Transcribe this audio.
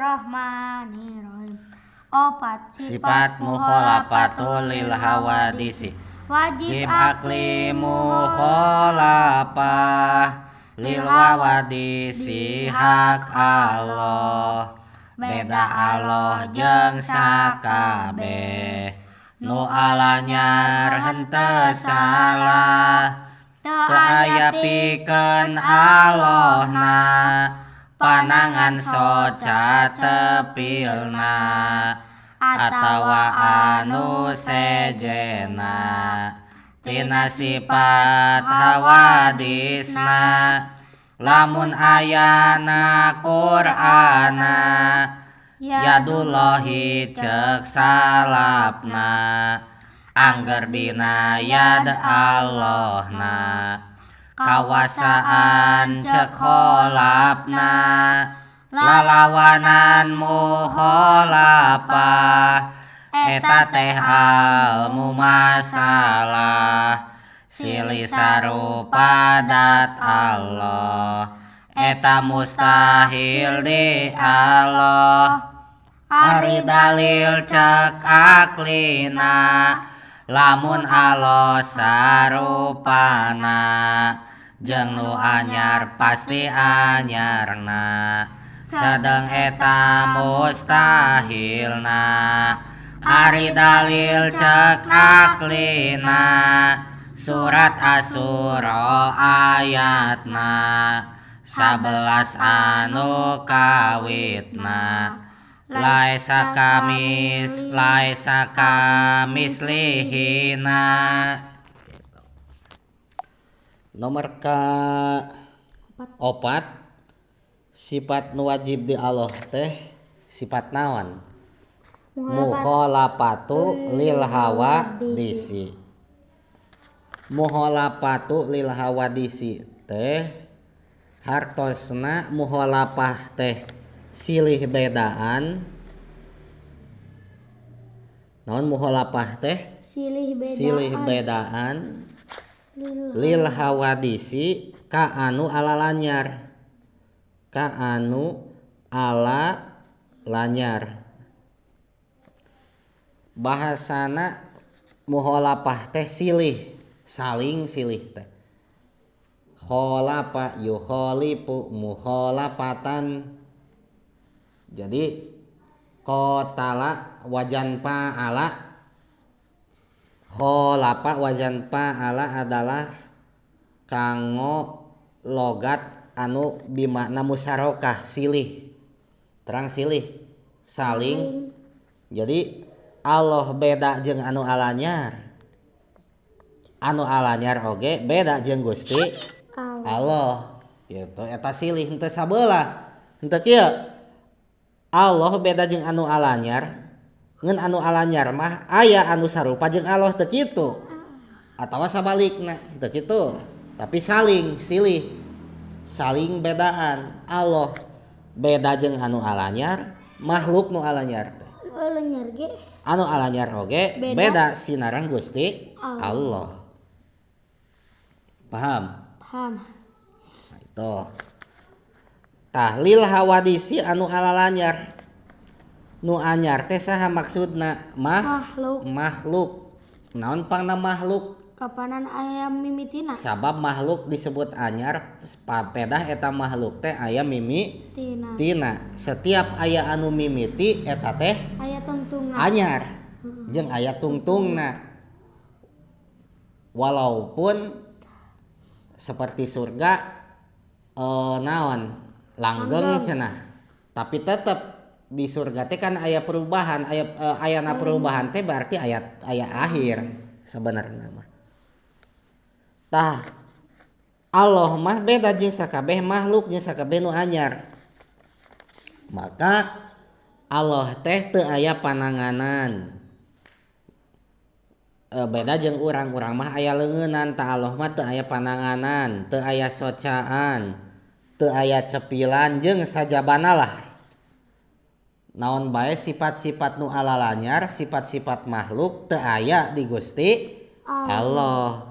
Bismillahirrahmanirrahim. Opat Sifat mukhalafatul lil hawadisi. Wajib akli mukhalafah lil hawadisi hak Allah. Beda Allah jeung sakabeh nu alanyar henteu salah. Teu aya pikeun Allahna panangan soca tepilna atawa anu sejena tina sifat hawadisna. Lamun ayana Qur'ana yadullahi cek salapna angger dina yad Allahna kawasaan cek kholapna lalawanan mukhalafah eta teh almu masalah silih sarupa dat Allah eta mustahil di Allah. Ari dalil cek aklina lamun Allah sarupana jeung nu anyar pasti anyarna sedeng eta mustahilna. Ari dalil cek aklina surat Asy-Syura ayatna 11 anu kawitna. Laisa kamislihina. Nomor ka opat sifat nu wajib di Allah teh sifat naon? Mukhalafatu lil hawadisi. Mukhalafatu lil hawadisi teh hartosna mukhalafah teh silih bedaan. Naon mukhalafah teh? Silih bedaan lil hawadisi ka anu alalanyar. Ka anu ala lanyar. Bahasana mukhalafah teh silih, saling silih teh. Khalafa yukhalifu mukhalafatan. Jadi qatala wajan fa'ala, khalafa wajan fa'ala adalah kanggo logat anu bimakna musyarakah silih. Terang silih, saling. Jadi Allah beda jeung anu alanyar. Anu alanyar oge beda jeung Gusti Allah. Gitu eta silih henteu sabeula. Henteu kieu. Allah beda jeung anu alanyar. Ngan anu alanyar mah aya anu sarupa jeung Allah teu kitu. Atawa sabalikna teu kitu. Tapi saling silih. Saling bedaan. Allah beda jeung anu alanyar, makhluk nu alanyar teh. Alanyar ge. Anu alanyar oge beda sinarang Gusti Allah. Paham? Paham. Nah, itu. Tahlil hawadisi anu alalanyar. Nu anyar teh saha maksudna? Makhluk. Naon pangna makhluk? Kapanan aya mimitina? Sabab makhluk disebut anyar papedah eta makhluk teh aya mimitina. Setiap aya anu mimiti eta teh aya tungtungna. Anyar. Jeung aya tungtungna. Walaupun seperti surga naon langgeng cenah. Tapi tetep di surga teh kan aya perubahan, ayana perubahan teh berarti aya akhir sebenarnya mah. Tah Allah mah beda jeung sakabeh makhluk jeung sakabeh nu anyar. Maka Allah teh teu aya pananganan. Beda jeung urang mah aya leungeunnan, tah Allah mah teu aya pananganan, teu aya socaan, teu aya cepilan jeung sajabana lah. Naon bae sifat-sifat nu alalanyar, sifat-sifat makhluk teu aya di Gusti Allah.